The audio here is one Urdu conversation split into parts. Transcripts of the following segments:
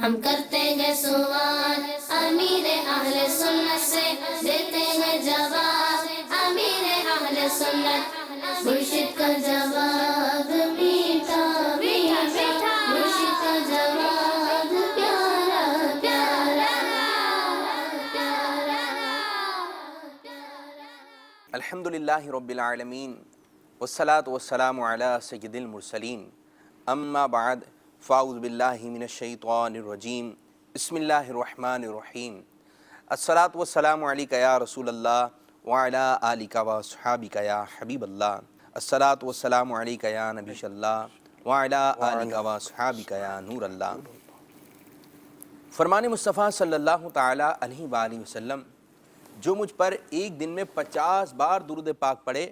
ہم کرتے ہیں سوال امیر اہل سنت سے، دیتے ہیں جواب امیر اہل سنت، مرشد کا جواب میٹھا میٹھا، مرشد کا جواب پیارا پیارا پیارا۔ الحمدللہ رب العالمین والصلاة والسلام علی سید المرسلین، اما بعد فاعوذ باللہ من الشیطان الرجیم، بسم اللہ الرحمن الرحیم۔ الصلاة والسلام علیکہ یا رسول اللہ وعلی آلکہ واصحابکہ یا حبیب اللہ، الصلاة والسلام علیکہ یا نبی اللہ وعلی آلکہ واصحابکہ یا نور اللہ۔ فرمان مصطفیٰ صلی اللہ تعالی علیہ وآلہ وسلم، جو مجھ پر ایک دن میں 50 بار درود پاک پڑھے،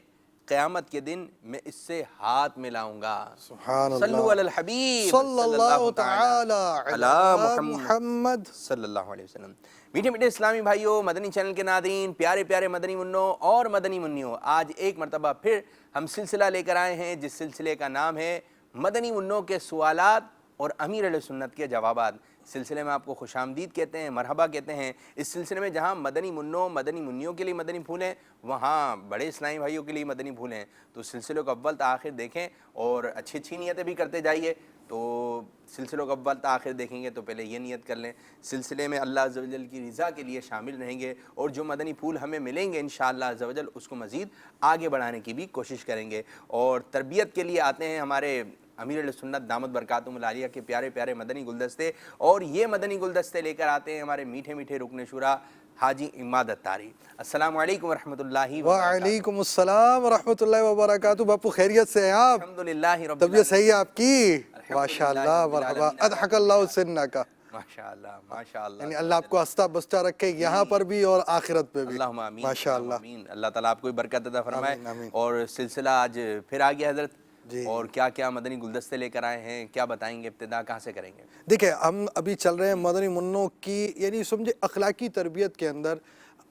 قیامت کے دن میں اس سے ہاتھ ملاؤں گا۔ سبحان اللہ، صلو علی الحبیب صلی اللہ تعالی علی محمد صلی اللہ علیہ وسلم۔ میٹھے میٹھے اسلامی بھائیوں، مدنی چینل کے ناظرین، پیارے پیارے مدنی منوں اور مدنی منیوں، آج ایک مرتبہ پھر ہم سلسلہ لے کر آئے ہیں جس سلسلے کا نام ہے مدنی منوں کے سوالات اور امیر اہل سنت کے جوابات۔ سلسلے میں آپ کو خوش آمدید کہتے ہیں، مرحبا کہتے ہیں۔ اس سلسلے میں جہاں مدنی منوں مدنی منیوں کے لیے مدنی پھول ہیں، وہاں بڑے اسلامی بھائیوں کے لیے مدنی پھول ہیں۔ تو سلسلوں کو اول تا آخر دیکھیں اور اچھی اچھی نیتیں بھی کرتے جائیے۔ تو سلسلوں کو اول تا آخر دیکھیں گے تو پہلے یہ نیت کر لیں، سلسلے میں اللہ عز و جل کی رضا کے لیے شامل رہیں گے، اور جو مدنی پھول ہمیں ملیں گے انشاءاللہ عز و جل اس کو مزید آگے بڑھانے کی بھی کوشش کریں گے۔ اور تربیت کے لیے آتے ہیں ہمارے امیر اہل سنت دامت برکاتہم العالیہ کے پیارے پیارے مدنی گلدستے، اور یہ مدنی گلدستے لے کر آتے ہیں ہمارے میٹھے میٹھے رکن شورا حاجی عماد اتاری۔ السلام علیکم ورحمۃ اللہ وبرکاتہ۔ وعلیکم السلام ورحمۃ اللہ وبرکاتہ۔ باپو خیریت سے ہیں آپ؟ الحمدللہ رب طبیعت صحیح ہے آپ کی؟ الحمدللہ ماشاءاللہ، رب مرحبا، العالمین۔ اضحک اللہ سنک۔ ماشاءاللہ ماشاءاللہ، یعنی اللہ آپ کو ہنستا بستا رکھے یہاں پر بھی اور آخرت پہ بھی۔ اللہم آمین، ماشاءاللہ، آمین۔ اللہ تعالیٰ آپ کو برکت عطا فرمائے۔ آمین، آمین۔ اور سلسلہ آج پھر آ گیا حضرت، جی۔ اور کیا کیا مدنی گلدستے لے کر آئے ہیں، کیا بتائیں گے؟ ابتدا کہاں سے کریں گے؟ دیکھیں، ہم ابھی چل رہے ہیں مدنی منوں کی، یعنی سمجھے اخلاقی تربیت کے اندر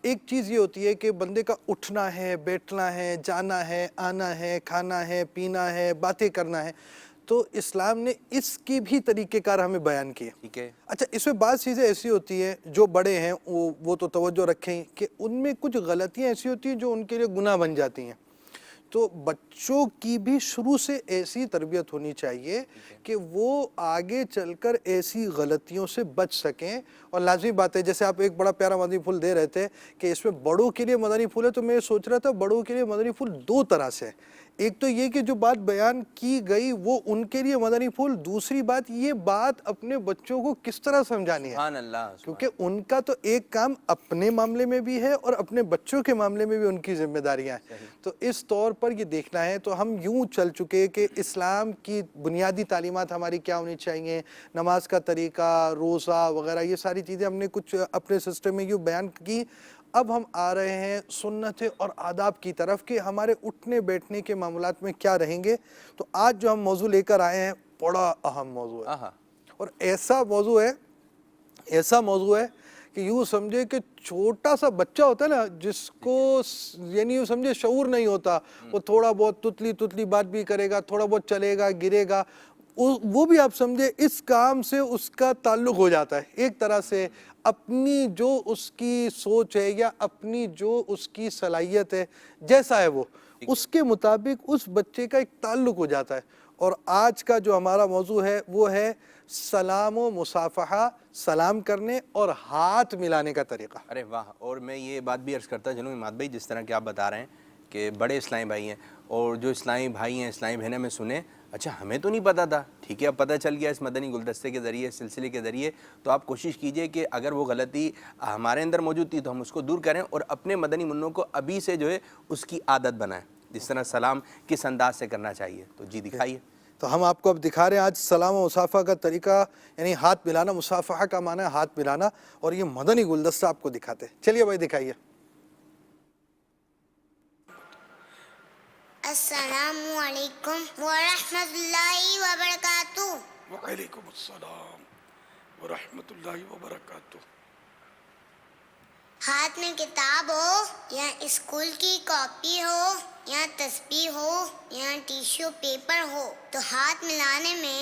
ایک چیز یہ ہوتی ہے کہ بندے کا اٹھنا ہے، بیٹھنا ہے، جانا ہے، آنا ہے، کھانا ہے، پینا ہے، باتیں کرنا ہے، تو اسلام نے اس کی بھی طریقہ کار ہمیں بیان کیے۔ ٹھیک ہے۔ اچھا، اس میں بعض چیزیں ایسی ہوتی ہیں جو بڑے ہیں وہ تو توجہ رکھیں کہ ان میں کچھ غلطیاں ایسی ہوتی ہیں جو ان کے لیے گناہ بن جاتی ہیں، تو بچوں کی بھی شروع سے ایسی تربیت ہونی چاہیے کہ وہ آگے چل کر ایسی غلطیوں سے بچ سکیں۔ اور لازمی بات ہے، جیسے آپ ایک بڑا پیارا مدنی پھول دے رہے تھے کہ اس میں بڑوں کے لیے مدنی پھول ہے، تو میں سوچ رہا تھا بڑوں کے لیے مدنی پھول دو طرح سے، ایک تو یہ کہ جو بات بیان کی گئی وہ ان کے لیے مدنی پھول، دوسری بات یہ بات اپنے بچوں کو کس طرح سمجھانی ہے، سبحان اللہ، کیونکہ ان کا تو ایک کام اپنے معاملے میں بھی ہے اور اپنے بچوں کے معاملے میں بھی ان کی ذمہ داریاں ہیں۔ تو اس طور پر یہ دیکھنا ہے، تو ہم یوں چل چکے کہ اسلام کی بنیادی تعلیمات ہماری کیا ہونی چاہیے، نماز کا طریقہ، روزہ وغیرہ، یہ ساری چیزیں ہم نے کچھ اپنے سسٹم میں یوں بیان کی۔ اب ہم آ رہے ہیں سنت اور آداب کی طرف کہ ہمارے اٹھنے بیٹھنے کے معاملات میں کیا رہیں گے۔ تو آج جو ہم موضوع لے کر آئے ہیں بڑا اہم موضوع ہے، اور ایسا موضوع ہے کہ یوں سمجھے کہ چھوٹا سا بچہ ہوتا ہے نا، جس کو یعنی یوں سمجھے شعور نہیں ہوتا، وہ تھوڑا بہت تتلی بات بھی کرے گا، تھوڑا بہت چلے گا، گرے گا، وہ بھی آپ سمجھے اس کام سے اس کا تعلق ہو جاتا ہے ایک طرح سے۔ اپنی جو اس کی سوچ ہے یا اپنی جو اس کی صلاحیت ہے، جیسا ہے وہ، اس کے مطابق اس بچے کا ایک تعلق ہو جاتا ہے۔ اور آج کا جو ہمارا موضوع ہے وہ ہے سلام و مصافحہ، سلام کرنے اور ہاتھ ملانے کا طریقہ۔ ارے واہ! اور میں یہ بات بھی عرض کرتا چلوں عماد بھائی، جس طرح کہ آپ بتا رہے ہیں کہ بڑے اسلامی بھائی ہیں، اور جو اسلامی بھائی ہیں، اسلامی بہنیں میں سنیں، اچھا ہمیں تو نہیں پتہ تھا، ٹھیک ہے اب پتہ چل گیا اس مدنی گلدستے کے ذریعے، سلسلے کے ذریعے، تو آپ کوشش کیجئے کہ اگر وہ غلطی ہمارے اندر موجود تھی تو ہم اس کو دور کریں، اور اپنے مدنی منوں کو ابھی سے جو ہے اس کی عادت بنائیں، جس طرح سلام کس انداز سے کرنا چاہیے۔ تو جی دکھائیے۔ تو ہم آپ کو اب دکھا رہے ہیں آج سلام و مصافحہ کا طریقہ، یعنی ہاتھ ملانا، مصافحہ کا معنی ہے ہاتھ ملانا، اور یہ مدنی گلدستہ آپ کو دکھاتے ہیں۔ چلیے بھائی دکھائیے۔ السلام علیکم ورحمۃ اللہ وبرکاتہ۔ وعلیکم السلام ورحمۃ اللہ وبرکاتہ۔ ہاتھ میں کتاب ہو یا اسکول کی کاپی ہو یا تسبیح ہو یا ٹیشو پیپر ہو، تو ہاتھ ملانے میں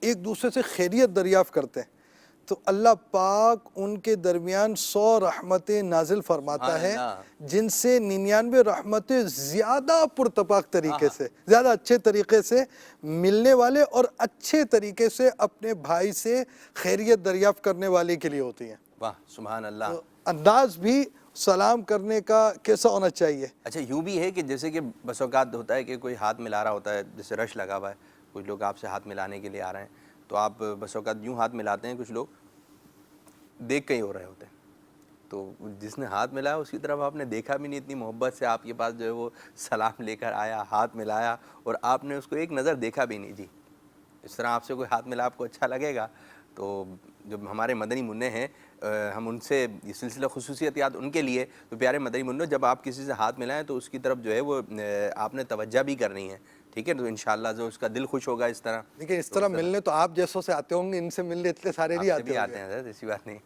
ایک دوسرے سے خیریت دریافت کرتے ہیں تو اللہ پاک ان کے درمیان 100 رحمتیں نازل فرماتا ہے جن سے 99 رحمتیں زیادہ پرتپاک طریقے سے، زیادہ اچھے طریقے سے ملنے والے اور اچھے طریقے سے اپنے بھائی سے خیریت دریافت کرنے والے کے لیے ہوتی ہیں۔ واہ سبحان اللہ۔ تو انداز بھی سلام کرنے کا کیسا ہونا چاہیے؟ اچھا یوں بھی ہے کہ جیسے کہ بس اوقات ہوتا ہے کہ کوئی ہاتھ ملا رہا ہوتا ہے، جیسے رش لگا ہوا ہے، کچھ لوگ آپ سے ہاتھ ملانے کے لیے آ رہے ہیں تو آپ بس اوقات یوں ہاتھ ملاتے ہیں، کچھ لوگ دیکھ کے ہی ہو رہے ہوتے ہیں، تو جس نے ہاتھ ملایا اس کی طرف آپ نے دیکھا بھی نہیں، اتنی محبت سے آپ کے پاس جو ہے وہ سلام لے کر آیا، ہاتھ ملایا اور آپ نے اس کو ایک نظر دیکھا بھی نہیں۔ جی اس طرح آپ سے کوئی ہاتھ ملا آپ کو اچھا لگے گا؟ تو جب ہمارے مدنی منع ہیں ہم ان سے یہ سلسلہ خصوصیت یاد ان کے لیے، تو پیارے مدنی منوں جب آپ کسی سے ہاتھ ملائیں تو اس کی طرف جو ہے وہ آپ نے توجہ بھی کرنی ہے، ٹھیک ہے؟ تو انشاءاللہ جو اس کا دل خوش ہوگا اس طرح۔ لیکن اس طرح ملنے تو آپ جیسوں سے آتے ہوں گے، ان سے ملنے اتنے سارے نہیں آپ سے بھی آتے آتے ہیں حضرت، ایسی بات نہیں۔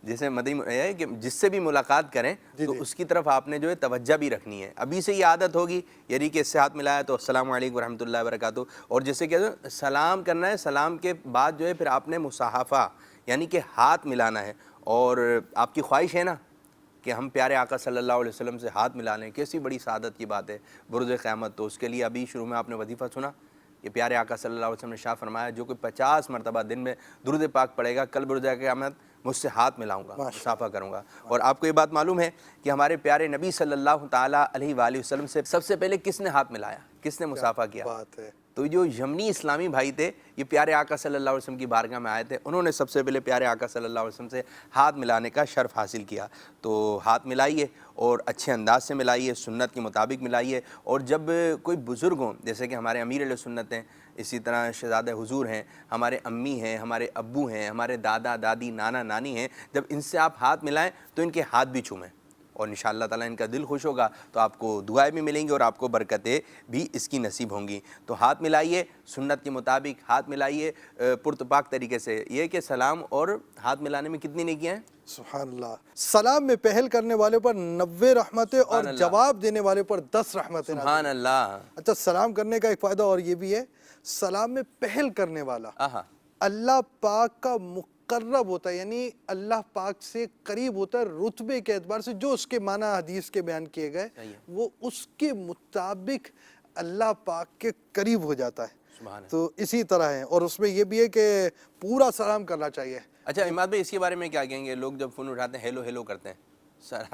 جیسے مدنی ہے کہ جس سے بھی ملاقات کریں تو اس کی طرف آپ نے جو ہے توجہ بھی رکھنی ہے۔ ابھی سے یہ عادت ہوگی یعنی کہ اس سے ہاتھ ملایا تو السلام علیکم ورحمۃ اللہ وبرکاتہ، اور جیسے کہ سلام کرنا ہے، سلام کے بعد جو ہے پھر آپ نے مصاحفہ یعنی کہ ہاتھ ملانا ہے، اور آپ کی خواہش ہے نا کہ ہم پیارے آقا صلی اللہ علیہ وسلم سے ہاتھ ملا لیں، کیسی بڑی سعادت کی بات ہے بروز قیامت۔ تو اس کے لیے ابھی شروع میں آپ نے وظیفہ سنا کہ پیارے آقا صلی اللہ علیہ وسلم نے شاہ فرمایا جو کوئی 50 مرتبہ دن میں درود پاک پڑھے گا کل بروز قیامت مجھ سے ہاتھ ملاؤں گا، مصافحہ کروں گا۔ اور آپ کو یہ بات معلوم ہے کہ ہمارے پیارے نبی صلی اللہ تعالیٰ علیہ وآلہ وسلم سے سب سے پہلے کس نے ہاتھ ملایا، کس نے مصافحہ کیا؟ بات ہے۔ تو جو یمنی اسلامی بھائی تھے یہ پیارے آقا صلی اللہ علیہ وسلم کی بارگاہ میں آئے تھے، انہوں نے سب سے پہلے پیارے آقا صلی اللہ علیہ وسلم سے ہاتھ ملانے کا شرف حاصل کیا۔ تو ہاتھ ملائیے اور اچھے انداز سے ملائیے، سنت کے مطابق ملائیے، اور جب کوئی بزرگ ہوں جیسے کہ ہمارے امیر علیہ سنت ہیں، اسی طرح شہزادہ حضور ہیں، ہمارے امی ہیں، ہمارے ابو ہیں، ہمارے دادا دادی نانا نانی ہیں، جب ان سے آپ ہاتھ ملائیں تو ان کے ہاتھ بھی چھومیں، اور انشاءاللہ تعالیٰ ان کا دل خوش ہوگا تو آپ کو دعائیں بھی ملیں گی اور آپ کو برکتیں بھی اس کی نصیب ہوں گی۔ تو ہاتھ ملائیے سنت کے مطابق، ہاتھ ملائیے پرتپاک طریقے سے۔ یہ کہ سلام اور ہاتھ ملانے میں کتنی نیکیاں ہیں؟ سبحان اللہ۔ سلام میں پہل کرنے والے پر 90 رحمتیں اور جواب دینے والے پر 10 رحمتیں۔ سبحان اللہ۔ اچھا سلام کرنے کا ایک فائدہ اور یہ بھی ہے، سلام میں پہل کرنے والا اللہ پاک کا مقرب ہوتا ہے، یعنی اللہ پاک سے قریب ہوتا ہے رتبے کے اعتبار سے، جو اس کے معنی حدیث کے بیان کیے گئے وہ اس کے مطابق اللہ پاک کے قریب ہو جاتا ہے۔ تو اسی طرح ہے، اور اس میں یہ بھی ہے کہ پورا سلام کرنا چاہیے۔ اچھا عماد بھائی اس کے بارے میں کیا کہیں گے؟ لوگ جب فون اٹھاتے ہیں ہیلو ہیلو کرتے ہیں،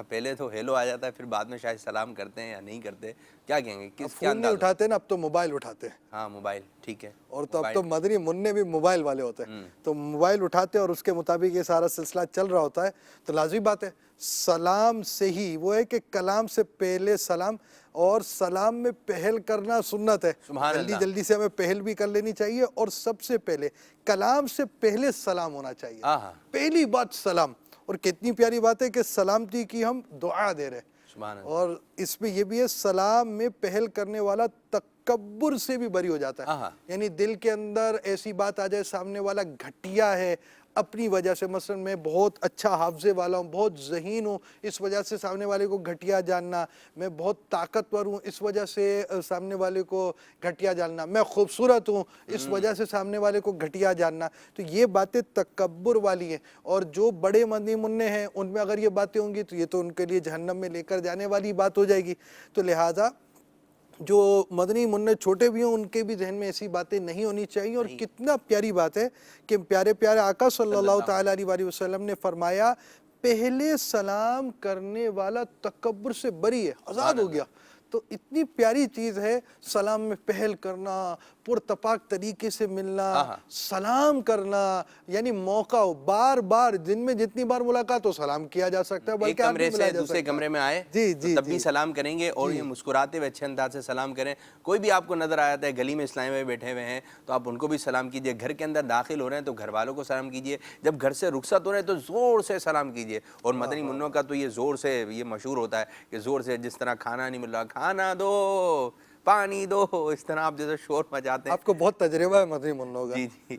پہلے تو ہیلو آ جاتا ہے پھر بعد میں شاید سلام کرتے ہیں یا نہیں کرتے، کیا کہیں گے؟ کس کیا فون نہیں اٹھاتے نا، اب تو موبائل اٹھاتے ہیں۔ ہاں موبائل، ٹھیک ہے، اور تو اب تو مدنی منع بھی موبائل والے ہوتے ہیں، تو موبائل اٹھاتے ہیں اور اس کے مطابق یہ سارا سلسلہ چل رہا ہوتا ہے۔ تو لازمی بات ہے سلام سے ہی وہ ہے کہ کلام سے پہلے سلام، اور سلام میں پہل کرنا سنت ہے، جلدی جلدی سے ہمیں پہل بھی کر لینی چاہیے، اور سب سے پہلے کلام سے پہلے سلام ہونا چاہیے، پہلی بات سلام۔ اور کتنی پیاری بات ہے کہ سلامتی کی ہم دعا دے رہے ہیں، اور اس میں یہ بھی ہے سلام میں پہل کرنے والا تکبر سے بھی بری ہو جاتا ہے، یعنی دل کے اندر ایسی بات آ جائے سامنے والا گھٹیا ہے اپنی وجہ سے، مثلا میں بہت اچھا حافظے والا ہوں، بہت ذہین ہوں، اس وجہ سے سامنے والے کو گھٹیا جاننا، میں بہت طاقتور ہوں اس وجہ سے سامنے والے کو گھٹیا جاننا، میں خوبصورت ہوں اس وجہ سے سامنے والے کو گھٹیا جاننا، تو یہ باتیں تکبر والی ہیں، اور جو بڑے مدنی منع ہیں ان میں اگر یہ باتیں ہوں گی تو یہ تو ان کے لیے جہنم میں لے کر جانے والی بات ہو جائے گی۔ تو لہٰذا جو مدنی منع چھوٹے بھی ہوں ان کے بھی ذہن میں ایسی باتیں نہیں ہونی چاہیے۔ اور کتنا پیاری بات ہے کہ پیارے پیارے آقا صلی اللہ تعالیٰ علیہ وسلم نے فرمایا پہلے سلام کرنے والا تکبر سے بری ہے، آزاد ہو گیا۔ تو اتنی پیاری چیز ہے سلام میں پہل کرنا، پرتپاک طریقے سے ملنا، سلام کرنا، یعنی موقع ہو بار بار دن میں جتنی بار ملاقات ہو سلام کیا جا سکتا ہے، ایک بلکہ کمرے سے دوسرے کمرے میں آئے تب بھی سلام کریں گے، اور یہ مسکراتے ہوئے اچھے انداز سے سلام کریں۔ کوئی بھی آپ کو نظر آیا ہے گلی میں اسلامی بھائی بیٹھے ہوئے ہیں تو آپ ان کو بھی سلام کیجئے، گھر کے اندر داخل ہو رہے ہیں تو گھر والوں کو سلام کیجئے، جب گھر سے رخصت ہو رہے ہیں تو زور سے سلام کیجئے۔ اور مدنی منوں کا تو یہ زور سے یہ مشہور ہوتا ہے کہ زور سے، جس طرح کھانا نہیں مل رہا کھانا دو، پانی دو، اس طرح آپ جیسے شور مچاتے ہیں۔ آپ کو بہت تجربہ ہے مدنی منوں کا۔ جی جی،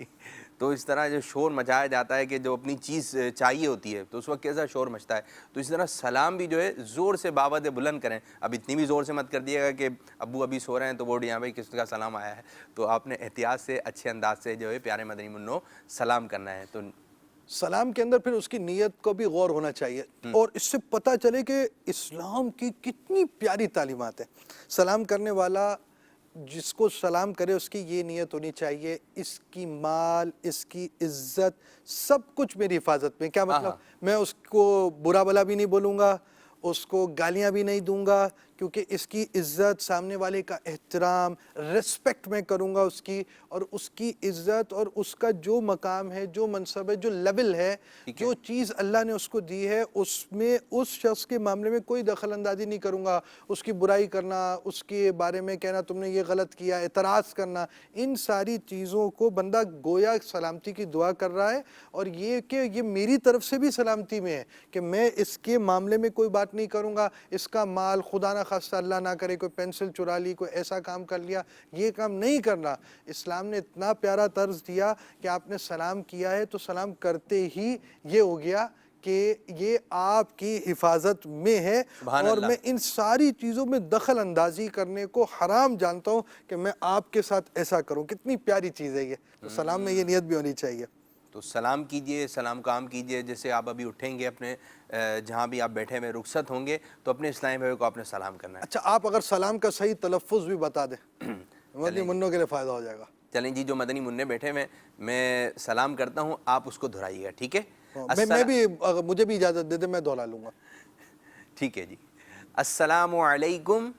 تو اس طرح جو شور مچایا جاتا ہے کہ جو اپنی چیز چاہیے ہوتی ہے تو اس وقت کیسا شور مچتا ہے، تو اس طرح سلام بھی جو ہے زور سے بآواز بلند کریں. اب اتنی بھی زور سے مت کر دیے گا کہ ابو ابھی سو رہے ہیں تو بوڑھ یہاں بھائی کس کا سلام آیا ہے. تو آپ نے احتیاط سے اچھے انداز سے جو ہے پیارے مدنی منوں سلام کرنا ہے. تو سلام کے اندر پھر اس کی نیت کو بھی غور ہونا چاہیے، اور اس سے پتہ چلے کہ اسلام کی کتنی پیاری تعلیمات ہیں. سلام کرنے والا جس کو سلام کرے اس کی یہ نیت ہونی چاہیے، اس کی مال، اس کی عزت، سب کچھ میری حفاظت میں. کیا مطلب؟ میں اس کو برا بلا بھی نہیں بولوں گا، اس کو گالیاں بھی نہیں دوں گا، کیونکہ اس کی عزت، سامنے والے کا احترام، ریسپیکٹ میں کروں گا اس کی، اور اس کی عزت اور اس کا جو مقام ہے، جو منصب ہے، جو لیول ہے، جو چیز اللہ نے اس کو دی ہے، اس میں اس شخص کے معاملے میں کوئی دخل اندازی نہیں کروں گا. اس کی برائی کرنا، اس کے بارے میں کہنا تم نے یہ غلط کیا، اعتراض کرنا، ان ساری چیزوں کو بندہ گویا سلامتی کی دعا کر رہا ہے. اور یہ کہ یہ میری طرف سے بھی سلامتی میں ہے کہ میں اس کے معاملے میں کوئی بات نہیں کروں گا. اس کا مال خدا نہ خواستہ اللہ نہ کرے کوئی پینسل چرا لی، کوئی ایسا کام کر لیا، یہ کام نہیں کرنا. اسلام نے اتنا پیارا طرز دیا کہ آپ نے سلام کیا ہے تو سلام کرتے ہی یہ ہو گیا کہ یہ آپ کی حفاظت میں ہے. اور میں ان ساری چیزوں میں دخل اندازی کرنے کو حرام جانتا ہوں کہ میں آپ کے ساتھ ایسا کروں. کتنی پیاری چیز ہے یہ. تو سلام میں یہ نیت بھی ہونی چاہیے. تو سلام کیجئے، سلام کام کیجئے. جیسے آپ ابھی اٹھیں گے اپنے جہاں بھی آپ بیٹھے ہوئے رخصت ہوں گے تو اپنے اسلامی بھائی کو آپ نے سلام کرنا ہے. اچھا، آپ اگر سلام کا صحیح تلفظ بھی بتا دیں مدنی منوں کے لیے فائدہ ہو جائے گا. چلیں جی، جو مدنی منع بیٹھے ہوئے میں سلام کرتا ہوں، آپ اس کو دہرائیے گا، ٹھیک ہے؟ میں بھی، اگر مجھے بھی اجازت دے دیں میں دہرا لوں گا. ٹھیک ہے جی. السلام علیکم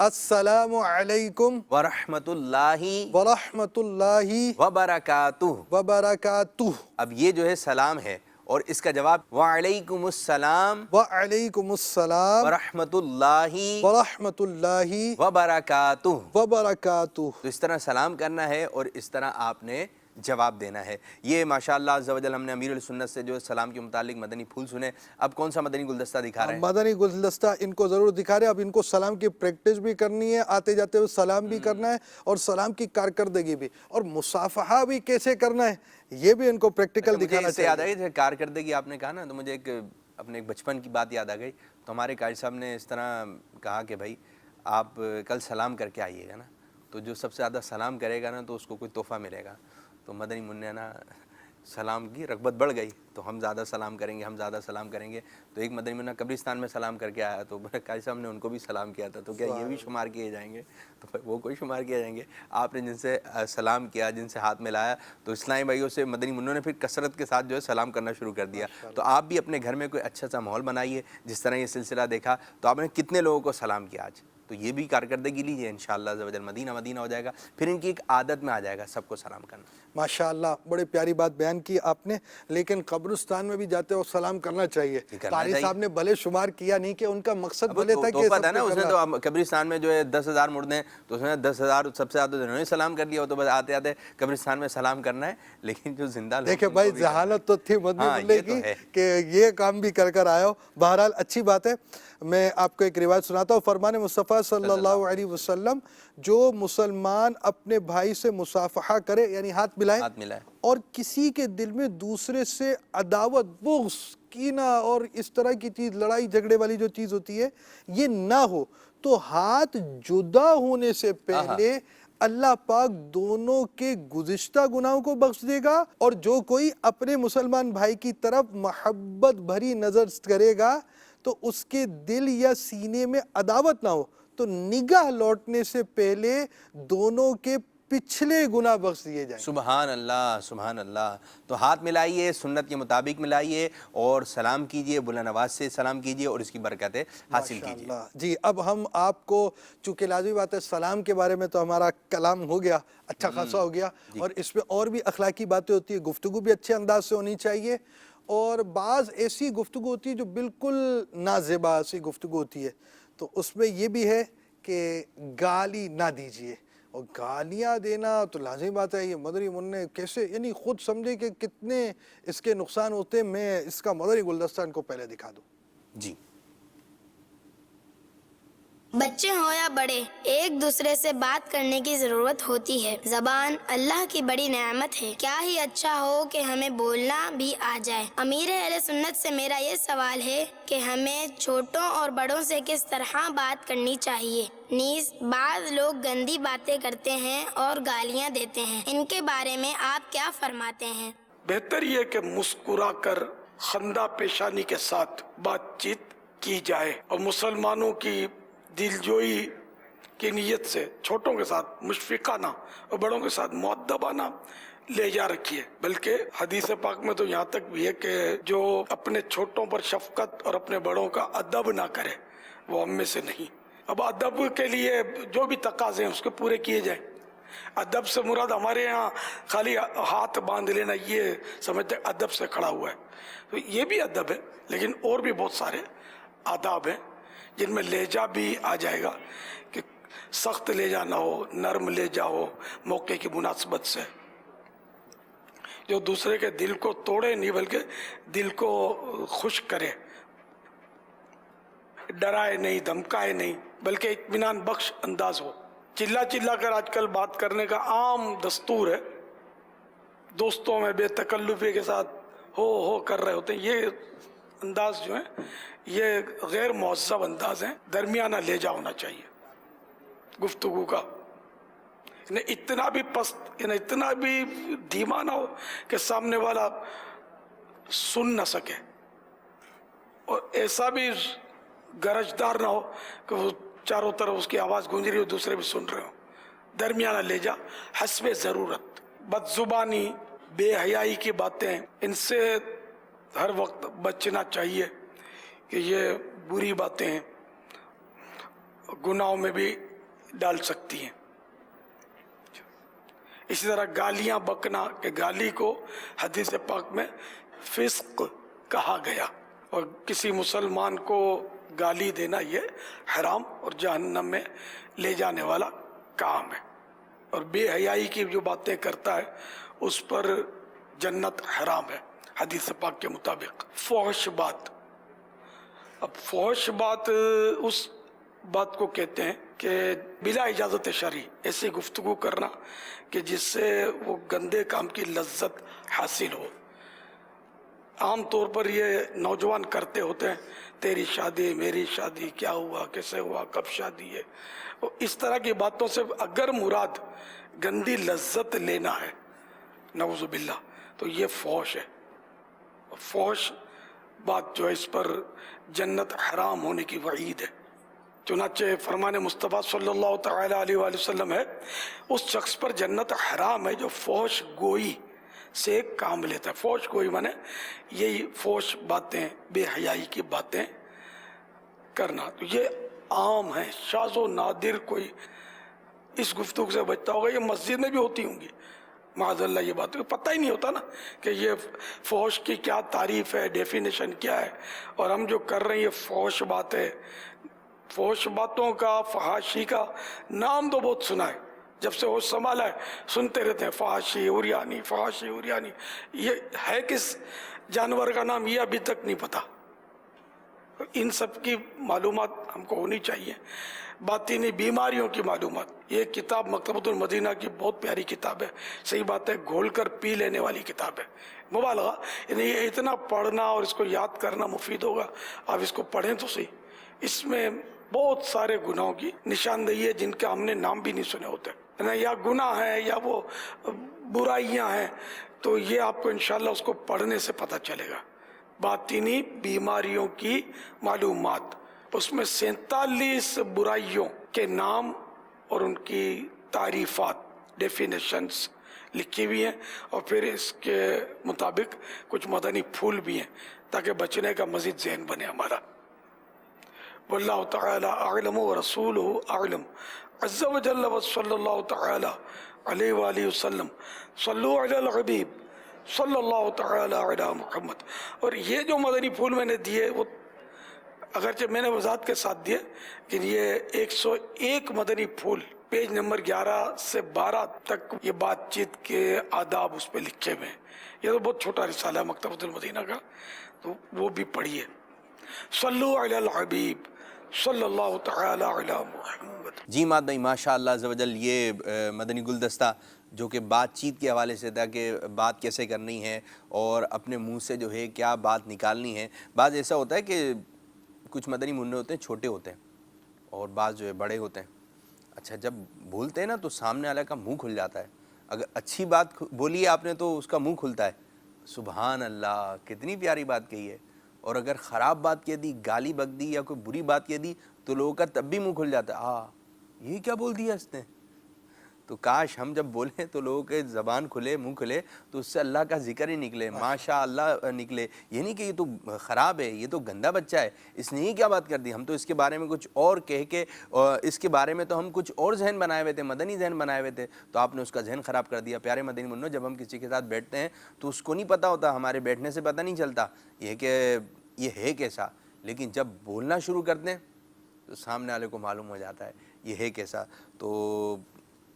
السلام علیکم ورحمۃ اللہ ورحمۃ اللہ وبرکاتہ. وبرکاتہ. اب یہ جو ہے سلام ہے اور اس کا جواب وعلیکم السلام وعلیکم السلام ورحمۃ اللہ ورحمۃ اللہ وبرکاتہ. وبرکاتہ. تو اس طرح سلام کرنا ہے اور اس طرح آپ نے جواب دینا ہے. یہ ماشاءاللہ عز و جل ہم نے امیر السنت سے جو سلام کے متعلق مدنی پھول سنے. اب کون سا مدنی گلدستہ دکھا رہے ہیں؟ مدنی گلدستہ ان کو ضرور دکھا رہے ہیں. اب ان کو سلام کی پریکٹس بھی کرنی ہے، آتے جاتے ہوئے سلام بھی کرنا ہے، اور سلام کی کارکردگی بھی، اور مصافحہ بھی کیسے کرنا ہے یہ بھی ان کو پریکٹیکل دکھانا سے یاد چاہیے. آئی کارکردگی آپ نے کہا نا، تو مجھے اپنے ایک بچپن کی بات یاد آ گئی. تو ہمارے قائد صاحب نے اس طرح کہا کہ بھائی آپ کل سلام کر کے آئیے گا نا، تو جو سب سے زیادہ سلام کرے گا نا تو اس کو کوئی تحفہ ملے گا. تو مدنی منع نا سلام کی رغبت بڑھ گئی، تو ہم زیادہ سلام کریں گے، ہم زیادہ سلام کریں گے. تو ایک مدنی منع قبرستان میں سلام کر کے آیا، تو قائد صاحب نے ان کو بھی سلام کیا تھا. تو کیا یہ بھی شمار کیے جائیں گے؟ تو وہ کوئی شمار کیے جائیں گے. آپ نے جن سے سلام کیا، جن سے ہاتھ ملایا، تو اسلامی بھائیوں سے مدنی منوں نے پھر کثرت کے ساتھ جو ہے سلام کرنا شروع کر دیا. تو آپ بھی اپنے گھر میں کوئی اچھا سا ماحول بنائیے. جس طرح یہ سلسلہ دیکھا تو آپ نے کتنے لوگوں کو سلام کیا آج، تو یہ بھی کارکردگی لیجیے، انشاءاللہ عز و جل مدینہ مدینہ ہو جائے گا. پھر ان کی ایک عادت میں آ جائے گا سب کو سلام کرنا. ماشاءاللہ بڑے پیاری بات بیان کی آپ نے. لیکن قبرستان میں بھی جاتے ہو سلام کرنا چاہیے. قاری صاحب نے بھلے شمار کیا نہیں کہ ان کا مقصد بھلے تھا کہ تحفہ تھا نا. اس نے تو قبرستان میں جو ہے 10,000 مردے ہیں، تو اس نے 10,000 سب سے زیادہ انہوں نے سلام کر لیا. تو بس آتے آتے قبرستان میں سلام کرنا ہے. لیکن جو زندہ لوگ، دیکھیں بھائی ذہانت تو تھی مدنی منع کی کہ یہ کام بھی کر آئے ہو. بہرحال اچھی بات ہے. میں آپ کو ایک روایت سناتا ہوں. فرمان مصطفیٰ صلی اللہ علیہ وسلم، جو مسلمان اپنے بھائی سے مصافحہ کرے یعنی ہاتھ ملائے، اور کسی کے دل میں دوسرے سے عداوت، بغض، کینہ اور اس طرح کی چیز، لڑائی جھگڑے والی جو چیز ہوتی ہے، یہ نہ ہو، تو ہاتھ جدا ہونے سے پہلے اللہ پاک دونوں کے گزشتہ گناہوں کو بخش دے گا. اور جو کوئی اپنے مسلمان بھائی کی طرف محبت بھری نظر کرے گا تو اس کے دل یا سینے میں عداوت نہ ہو، تو نگاہ لوٹنے سے پہلے دونوں کے پچھلے گناہ بخش دیے جائیں. سبحان اللہ، سبحان اللہ. تو ہاتھ ملائیے، سنت کے مطابق ملائیے، اور سلام کیجئے، بلند آواز سے سلام کیجئے، اور اس کی برکتیں حاصل کیجئے. جی اب ہم آپ کو، چونکہ لازمی بات ہے سلام کے بارے میں تو ہمارا کلام ہو گیا، اچھا خاصا ہو گیا، اور اس میں اور بھی اخلاقی باتیں ہوتی ہیں. گفتگو بھی اچھے انداز سے ہونی چاہیے، اور بعض ایسی گفتگو ہوتی ہے جو بالکل نازیبا سی گفتگو ہوتی ہے. تو اس میں یہ بھی ہے کہ گالی نہ دیجیے. اور گالیاں دینا تو لازمی بات ہے. یہ مدنی منع کیسے، یعنی خود سمجھے کہ کتنے اس کے نقصان ہوتے ہیں. میں اس کا مدنی گلدستہ ان کو پہلے دکھا دوں. جی بچے ہوں یا بڑے ایک دوسرے سے بات کرنے کی ضرورت ہوتی ہے۔ زبان اللہ کی بڑی نعمت ہے، کیا ہی اچھا ہو کہ ہمیں بولنا بھی آ جائے۔ امیر اہل سنت سے میرا یہ سوال ہے کہ ہمیں چھوٹوں اور بڑوں سے کس طرح بات کرنی چاہیے۔ نیز بعض لوگ گندی باتیں کرتے ہیں اور گالیاں دیتے ہیں، ان کے بارے میں آپ کیا فرماتے ہیں؟ بہتر یہ کہ مسکرا کر خندہ پیشانی کے ساتھ بات چیت کی جائے اور مسلمانوں کی دلجوئی کی نیت سے چھوٹوں کے ساتھ مشفقانہ اور بڑوں کے ساتھ مؤدبانہ لہجہ رکھیے۔ بلکہ حدیث پاک میں تو یہاں تک بھی ہے کہ جو اپنے چھوٹوں پر شفقت اور اپنے بڑوں کا ادب نہ کرے وہ ہم میں سے نہیں۔ اب ادب کے لیے جو بھی تقاضے ہیں اس کے پورے کیے جائیں۔ ادب سے مراد ہمارے یہاں خالی ہاتھ باندھ لینا یہ سمجھتے ادب سے کھڑا ہوا ہے، تو یہ بھی ادب ہے، لیکن اور بھی بہت سارے آداب ہیں جن میں لہجہ بھی آ جائے گا کہ سخت لہجہ نہ ہو، نرم لہجہ ہو، موقع کی مناسبت سے، جو دوسرے کے دل کو توڑے نہیں بلکہ دل کو خوش کرے، ڈرائے نہیں، دھمکائے نہیں، بلکہ اطمینان بخش انداز ہو۔ چلا چلا کر آج کل بات کرنے کا عام دستور ہے، دوستوں میں بے تکلفی کے ساتھ ہو کر رہے ہوتے ہیں، یہ انداز جو ہیں یہ غیر مہذب انداز ہیں۔ درمیانہ لہجہ ہونا چاہیے گفتگو کا، اتنا بھی پست، اتنا بھی دھیما نہ ہو کہ سامنے والا سن نہ سکے، اور ایسا بھی گرجدار نہ ہو کہ وہ چاروں طرف اس کی آواز گونج رہی ہو دوسرے بھی سن رہے ہو۔ درمیانہ لہجہ حسب ضرورت۔ بد زبانی، بے حیائی کی باتیں، ان سے ہر وقت بچنا چاہیے کہ یہ بری باتیں ہیں، گناہوں میں بھی ڈال سکتی ہیں۔ اسی طرح گالیاں بکنا، کہ گالی کو حدیث پاک میں فسق کہا گیا، اور کسی مسلمان کو گالی دینا یہ حرام اور جہنم میں لے جانے والا کام ہے، اور بے حیائی کی جو باتیں کرتا ہے اس پر جنت حرام ہے حدیث پاک کے مطابق۔ فحش بات، اب فحش بات اس بات کو کہتے ہیں کہ بلا اجازت شرعی ایسی گفتگو کرنا کہ جس سے وہ گندے کام کی لذت حاصل ہو۔ عام طور پر یہ نوجوان کرتے ہوتے ہیں، تیری شادی، میری شادی، کیا ہوا، کیسے ہوا، کب شادی ہے، اس طرح کی باتوں سے اگر مراد گندی لذت لینا ہے نعوذ باللہ تو یہ فحش ہے۔ فحش بات جو ہے اس پر جنت حرام ہونے کی وعید ہے۔ چنانچہ فرمان مصطفیٰ صلی اللہ تعالی علیہ وآلہ وسلم ہے، اس شخص پر جنت حرام ہے جو فحش گوئی سے کام لیتا ہے۔ فحش گوئی مانے یہی فحش باتیں، بے حیائی کی باتیں کرنا، تو یہ عام ہے، شاذ و نادر کوئی اس گفتگو سے بچتا ہوگا۔ یہ مسجد میں بھی ہوتی ہوں گی معاذ اللہ، یہ بات پتہ ہی نہیں ہوتا نا کہ یہ فحش کی کیا تعریف ہے، ڈیفینیشن کیا ہے، اور ہم جو کر رہے ہیں یہ فحش بات ہے۔ فحش باتوں کا، فحاشی کا نام تو بہت سنا ہے، جب سے ہوش سنبھالا ہے سنتے رہتے ہیں، فحاشی، عریانی، فحاشی، عریانی، یہ ہے کس جانور کا نام یہ ابھی تک نہیں پتا۔ ان سب کی معلومات ہم کو ہونی چاہیے۔ باطنی بیماریوں کی معلومات، یہ کتاب مکتبۃ المدینہ کی بہت پیاری کتاب ہے، صحیح بات ہے، گھول کر پی لینے والی کتاب ہے، مبالغہ، یعنی یہ اتنا پڑھنا اور اس کو یاد کرنا مفید ہوگا، آپ اس کو پڑھیں تو صحیح۔ اس میں بہت سارے گناہوں کی نشاندہی ہے جن کا ہم نے نام بھی نہیں سنے ہوتے، یا گناہ ہے یا وہ برائیاں ہیں، تو یہ آپ کو انشاءاللہ اس کو پڑھنے سے پتہ چلے گا۔ باطنی بیماریوں کی معلومات، اس میں 47 برائیوں کے نام اور ان کی تعریفات، ڈیفینیشنز لکھی ہوئی ہیں، اور پھر اس کے مطابق کچھ مدنی پھول بھی ہیں تاکہ بچنے کا مزید ذہن بنے ہمارا۔ واللہ تعالی اعلم ورسولہ اعلم عز وجل وصلی اللہ تعالی علیہ وآلہ وسلم صلو علی الحبیب صلی اللہ تعالی علی محمد۔ اور یہ جو مدنی پھول میں نے دیے وہ اگرچہ میں نے وضاحت کے ساتھ دیے، لیکن یہ 101 مدنی پھول پیج نمبر 11 سے 12 تک یہ بات چیت کے آداب اس پہ لکھے ہوئے ہیں۔ یہ تو بہت چھوٹا رسالہ ہے مکتبۃ المدینہ کا، تو وہ بھی پڑھیے۔ صلو علی الحبیب صلی اللہ تعالی علی محمد. جی ماد بھائی ماشاء اللہ عز و جل، یہ مدنی گلدستہ جو کہ بات چیت کے حوالے سے تھا کہ بات کیسے کرنی ہے اور اپنے منہ سے جو ہے کیا بات نکالنی ہے. بعض ایسا ہوتا ہے کہ کچھ مدنی منع ہوتے ہیں چھوٹے ہوتے ہیں اور بعض جو ہے بڑے ہوتے ہیں. اچھا جب بولتے ہیں نا تو سامنے والے کا منہ کھل جاتا ہے. اگر اچھی بات بولی ہے آپ نے تو اس کا منہ کھلتا ہے، سبحان اللہ کتنی پیاری بات کہی ہے. اور اگر خراب بات کہہ دی، گالی بک دی یا کوئی بری بات کہہ دی تو لوگوں کا تب بھی منہ کھل جاتا ہے، یہ کیا بول دیا اس نے. تو کاش ہم جب بولیں تو لوگوں کے زبان کھلے، منہ کھلے تو اس سے اللہ کا ذکر ہی نکلے، ماشاء اللہ نکلے. یہ نہیں کہ یہ تو خراب ہے، یہ تو گندا بچہ ہے، اس نے ہی کیا بات کر دی. ہم تو اس کے بارے میں کچھ اور کہہ کے اس کے بارے میں تو ہم کچھ اور ذہن بنائے ہوئے تھے، مدنی ذہن بنائے ہوئے تھے، تو آپ نے اس کا ذہن خراب کر دیا. پیارے مدنی منو، جب ہم کسی کے ساتھ بیٹھتے ہیں تو اس کو نہیں پتہ ہوتا، ہمارے بیٹھنے سے پتہ نہیں چلتا یہ کہ یہ ہے کیسا، لیکن جب بولنا شروع کرتے ہیں تو سامنے والے کو معلوم ہو جاتا ہے یہ ہے کیسا. تو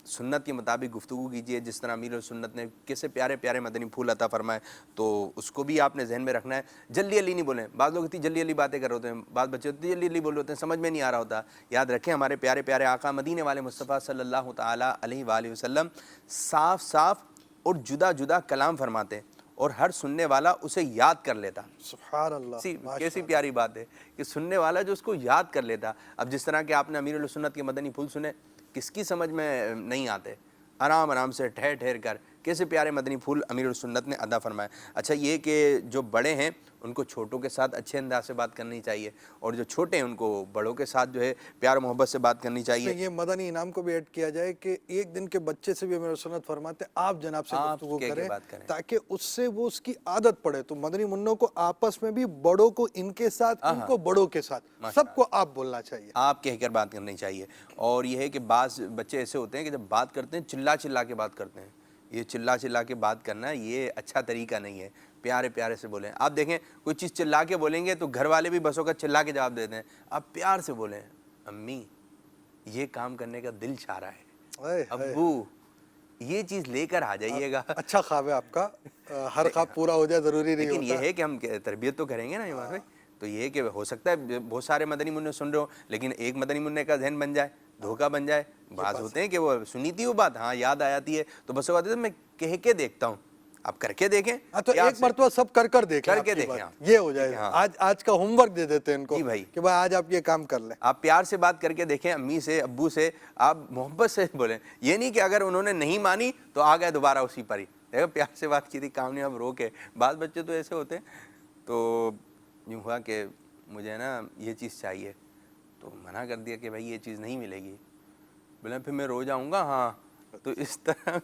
سنت کے مطابق گفتگو کیجیے، جس طرح امیر السنت نے کیسے پیارے پیارے مدنی پھول عطا فرمائے، تو اس کو بھی آپ نے ذہن میں رکھنا ہے. جلدی جلدی نہیں بولیں. بعض لوگ اتنی جلدی جلدی باتیں کر رہے ہوتے ہیں، بعض بچے اتنی جلدی جلدی بول رہے ہوتے ہیں، سمجھ میں نہیں آ رہا ہوتا. یاد رکھیں ہمارے پیارے پیارے آقا مدینے والے مصطفیٰ صلی اللہ تعالیٰ علیہ وآلہ وسلم صاف صاف اور جدا جدا کلام فرماتے ہیں اور ہر سننے والا اسے یاد کر لیتا. سبحان اللہ. کیسی پیاری بات ہے کہ سننے والا جو اس کو یاد کر لیتا. اب جس طرح کہ آپ نے امیر السنت کے مدنی پھول سنے، کس کی سمجھ میں نہیں آتے، آرام آرام سے ٹھہر ٹھہر کر کیسے پیارے مدنی پھول امیر السنت نے عطا فرمائے. اچھا یہ کہ جو بڑے ہیں ان کو چھوٹوں کے ساتھ اچھے انداز سے بات کرنی چاہیے، اور جو چھوٹے ہیں ان کو بڑوں کے ساتھ جو ہے پیار محبت سے بات کرنی چاہیے. یہ مدنی انعام کو بھی ایڈ کیا جائے کہ ایک دن کے بچے سے بھی امیر سنت فرماتے ہیں آپ جناب سے گفتگو کریں تاکہ اس سے وہ اس کی عادت پڑے. تو مدنی منوں کو آپس میں بھی بڑوں کو ان کے ساتھ، ان کو بڑوں کے ساتھ، سب کو آپ بولنا چاہیے، آپ کہہ کر بات کرنی چاہیے. اور یہ ہے کہ بعض بچے ایسے ہوتے ہیں کہ جب بات کرتے ہیں چلا چلا کے بات کرتے ہیں. یہ چلا چلا کے بات کرنا یہ اچھا طریقہ نہیں ہے. پیارے پیارے سے بولیں. آپ دیکھیں کوئی چیز چلا کے بولیں گے تو گھر والے بھی بسوں کا چلا کے جواب دیتے ہیں. آپ پیار سے بولیں، امی یہ کام کرنے کا دل چاہ رہا ہے، ابو یہ چیز لے کر آ جائیے گا. اچھا خواب ہے آپ کا، ہر خواب پورا ہو جائے ضروری نہیں لیکن ہوتا. یہ ہے کہ ہم تربیت تو کریں گے نا ایمان بھائی. تو یہ ہے کہ ہو سکتا ہے بہت سارے مدنی منع سن رہے ہو لیکن ایک مدنی منع کا ذہن بن جائے، دھوکہ بن جائے. بعض ہوتے ہیں کہ وہ سنی تھی وہ بات، ہاں یاد آتی ہے تو بس وہ میں کہہ کے دیکھتا ہوں. آپ کر کے دیکھیں تو ایک مرتبہ سب کر دیکھیں، کر کے دیکھیں. یہ ہو جائے. آج کا ہوم ورک دے دیتے ہیں ان کو کہ بھائی آج آپ یہ کام کر لیں. آپ پیار سے بات کر کے دیکھیں، امی سے ابو سے آپ محبت سے بولیں. یہ نہیں کہ اگر انہوں نے نہیں مانی تو آ گئے دوبارہ اسی پر ہی. دیکھو پیار سے بات کی تھی، کام نہیں، اب روکے. بعض بچے تو ایسے ہوتے ہیں. تو یوں ہوا کہ مجھے نا یہ چیز چاہیے، تو منع کر دیا کہ بھائی یہ چیز نہیں ملے گی. بولے پھر میں رو جاؤں گا. ہاں تو اس طرح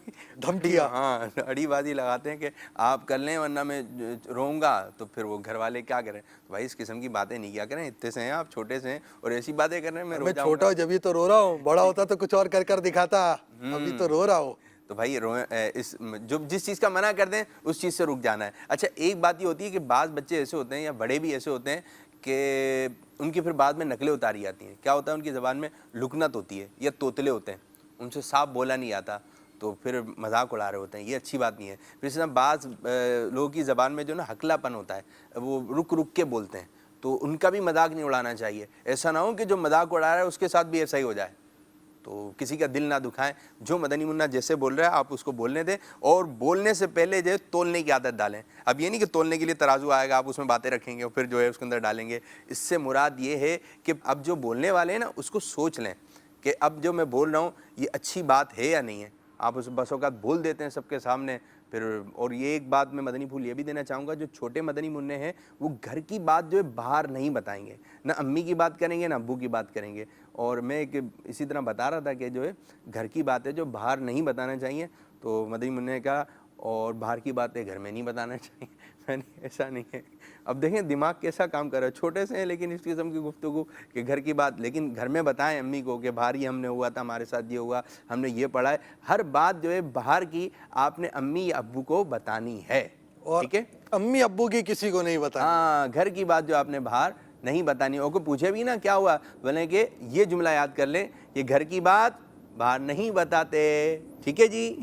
دھمکیاں، ہاں اڑی بازی لگاتے ہیں کہ آپ کر لیں ورنہ میں روؤں گا. تو پھر وہ گھر والے کیا کریں. بھائی اس قسم کی باتیں نہیں کیا کریں، اتنے سے ہیں آپ، چھوٹے سے ہیں اور ایسی باتیں کر رہے ہیں. میں چھوٹا ہوں جبھی تو رو رہا ہوں، بڑا ہوتا تو کچھ اور کر دکھاتا، ابھی تو رو رہا ہوں. تو بھائی جس چیز کا منع کر دیں اس چیز سے رک جانا ہے. اچھا ایک بات یہ ہوتی ہے کہ بعض بچے ایسے ہوتے ہیں یا بڑے بھی ایسے ہوتے ہیں کہ ان کی پھر بعد میں نقلیں اتاری جاتی ہیں. کیا ہوتا ہے ان کی زبان میں لکنت ہوتی ہے یا توتلے ہوتے ہیں، ان سے صاف بولا نہیں آتا تو پھر مذاق اڑا رہے ہوتے ہیں. یہ اچھی بات نہیں ہے. پھر اس طرح بعض لوگوں کی زبان میں جو نا ہکلا پن ہوتا ہے، وہ رک رک کے بولتے ہیں، تو ان کا بھی مذاق نہیں اڑانا چاہیے. ایسا نہ ہو کہ جو مذاق اڑا رہا ہے اس کے ساتھ بھی ایسا ہی ہو جائے. تو کسی کا دل نہ دکھائیں. جو مدنی منع جیسے بول رہا ہے آپ اس کو بولنے دیں، اور بولنے سے پہلے جو ہے تولنے کی عادت ڈالیں. اب یہ نہیں کہ تولنے کے لیے ترازو آئے گا آپ اس میں باتیں رکھیں گے اور پھر جو ہے اس کے اندر ڈالیں گے. اس سے مراد یہ ہے کہ اب جو بولنے والے ہیں نا اس کو سوچ لیں کہ اب جو میں بول رہا ہوں یہ اچھی بات ہے یا نہیں ہے. آپ اس بس اوقات بول دیتے ہیں سب کے سامنے پھر. اور یہ ایک بات میں مدنی پھول یہ بھی دینا چاہوں گا، جو چھوٹے مدنی منع ہیں وہ گھر کی بات جو ہے باہر نہیں بتائیں گے، نہ امی کی بات کریں گے نہ ابو کی بات کریں گے. اور میں اسی طرح بتا رہا تھا کہ جو ہے گھر کی باتیں جو باہر نہیں بتانا چاہیے، تو مدنی منع کا اور باہر کی باتیں گھر میں نہیں بتانا چاہیے. ایسا نہیں ہے. اب دیکھیں دماغ کیسا کام کر رہا ہے. چھوٹے سے ہیں لیکن اس قسم کی گفتگو کہ گھر کی بات، لیکن گھر میں بتائیں امی کو کہ باہر یہ ہم نے ہوا تھا، ہمارے ساتھ یہ ہوا، ہم نے یہ پڑھا ہے. ہر بات جو ہے باہر کی آپ نے امی یا ابو کو بتانی ہے. ٹھیک ہے، امی ابو کی کسی کو نہیں بتانی. ہاں گھر کی بات جو آپ نے باہر نہیں بتانی. اور کوئی پوچھے بھی نا کیا ہوا، بولیں کہ یہ جملہ یاد کر لیں، یہ گھر کی بات باہر نہیں بتاتے. ٹھیک ہے جی.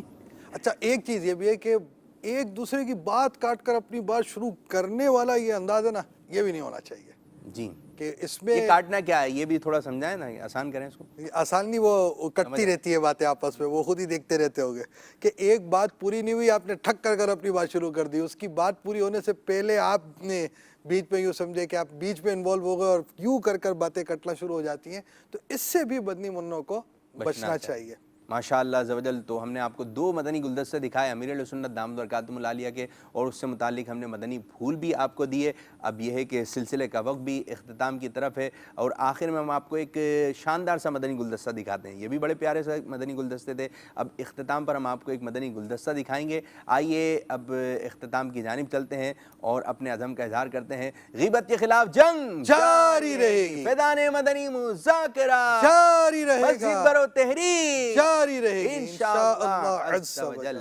اچھا ایک چیز یہ بھی ہے کہ ایک دوسرے کی بات کاٹ کر اپنی بات شروع کرنے والا یہ انداز ہے نا، یہ بھی نہیں ہونا چاہیے. جی کہ اس یہ میں کاٹنا کیا ہے یہ بھی تھوڑا سمجھائیں نا, آسان کریں اس کو. آسان نہیں, وہ کٹتی رہتی ہے باتیں آپس میں, وہ خود ہی دیکھتے رہتے ہوگے کہ ایک بات پوری نہیں ہوئی, آپ نے ٹھک کر کر اپنی بات شروع کر دی, اس کی بات پوری ہونے سے پہلے آپ نے بیچ میں یوں سمجھے کہ آپ بیچ میں انوالو ہو گئے اور یوں کر کر باتیں کٹنا شروع ہو جاتی ہیں, تو اس سے بھی مدنی منوں کو بچنا چاہیے. ماشاء اللہ عز و جل. تو ہم نے آپ کو 2 مدنی گلدستے دکھائے امیر اہل سنت دامت برکاتہم العالیہ کے, اور اس سے متعلق ہم نے مدنی پھول بھی آپ کو دیے. اب یہ ہے کہ سلسلے کا وقت بھی اختتام کی طرف ہے, اور آخر میں ہم آپ کو ایک شاندار سا مدنی گلدستہ دکھاتے ہیں. یہ بھی بڑے پیارے سے مدنی گلدستے تھے. اب اختتام پر ہم آپ کو ایک مدنی گلدستہ دکھائیں گے. آئیے اب اختتام کی جانب چلتے ہیں اور اپنے عزم کا اظہار کرتے ہیں. غیبت کے خلاف جنگ جاری رہے گی, فیضان مدنی مذاکرہ جاری رہے مسجد گا, برو تحریک جاری رہے گی انشاءاللہ عز و جل.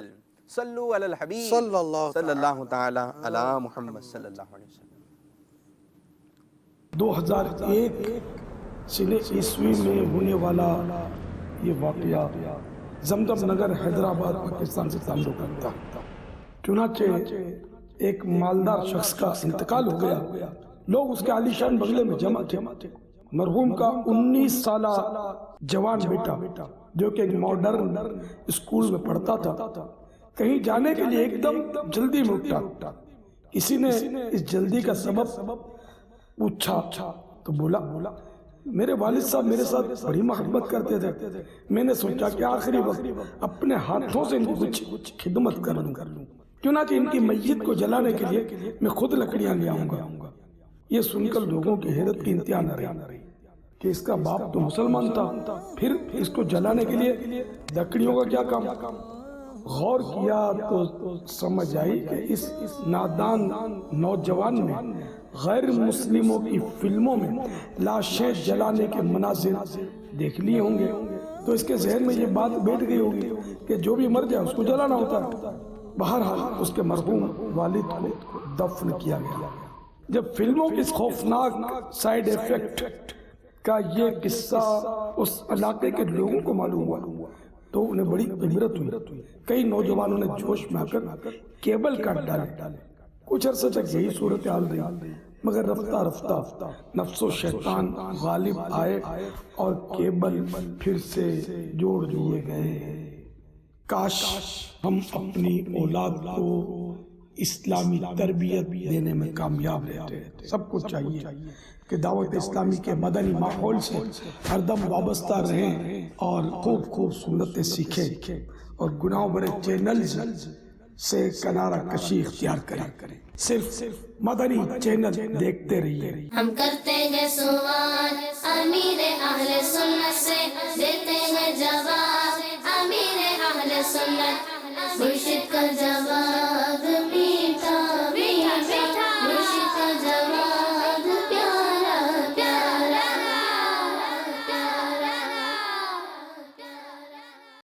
صلو علی الحبیب صلی اللہ تعالی علی محمد صلی اللہ علیہ وسلم. 2001 سن عیسوی میں ہونے والا یہ واقعہ زمزم نگر حیدرآباد پاکستان سے تعلق رکھتا. چنانچہ ایک مالدار شخص کا انتقال ہو گیا. لوگ اس کے عالیشان بنگلے میں جمع تھے. مرحوم کا 19 سالہ جوان بیٹا جو کہ ایک ماڈرن اسکول میں پڑھتا تھا, کہیں جانے کے لیے ایک دم جلدی میں اٹھا. کسی نے اس جلدی کا سبب پوچھا تو بولا میرے والد صاحب میرے ساتھ بڑی محبت کرتے تھے, میں نے سوچا کہ آخری وقت اپنے ہاتھوں سے ان کی کچھ خدمت کر لوں, چنانچہ ان کی میت کو جلانے کے لیے میں خود لکڑیاں لے آؤں گا. یہ سن کر لوگوں کی حیرت کی انتہا نہ رہی کہ اس کا باپ تو مسلمان تھا, پھر اس کو جلانے کے لیے لکڑیوں کا کیا کام. غور کیا تو سمجھ آئی کہ اس نادان نوجوان نے غیر مسلموں کی فلموں میں لاشیں جلانے کے مناظر دیکھ لیے ہوں گے, تو اس کے ذہن میں یہ بات بیٹھ گئی ہوگی کہ جو بھی مر جائے اس کو جلانا ہوتا ہے. بہرحال اس کے مرحوم والد کو دفن کیا گیا. جب فلموں کے اس خوفناک سائیڈ ایفیکٹ کا یہ قصہ اس علاقے کے لوگوں کو معلوم ہوا تو انہیں بڑی عبرت ہوئی. کئی نوجوانوں نے جوش میں آ کر کیبل کاٹ ڈالے. کچھ عرصے تک یہی صورتحال رہی, مگر رفتہ رفتہ نفس و شیطان غالب آئے اور کیبل پھر سے جوڑ دیے گئے. کاش ہم اپنی اولاد کو اسلامی تربیت دینے میں کامیاب رہتے. سب کو چاہیے کہ دعوت اسلامی کے مدنی ماحول سے ہر دم وابستہ رہیں اور خوب سنتیں سیکھیں اور گناہوں بھرے چینلز سے کنارہ کشی اختیار کریں. صرف مدنی چینل دیکھتے رہیے. ہم کرتے ہیں سوال امیر اہل سنت سے, دیتے ہیں جواب امیر اہل سنت, مرشد کا جواب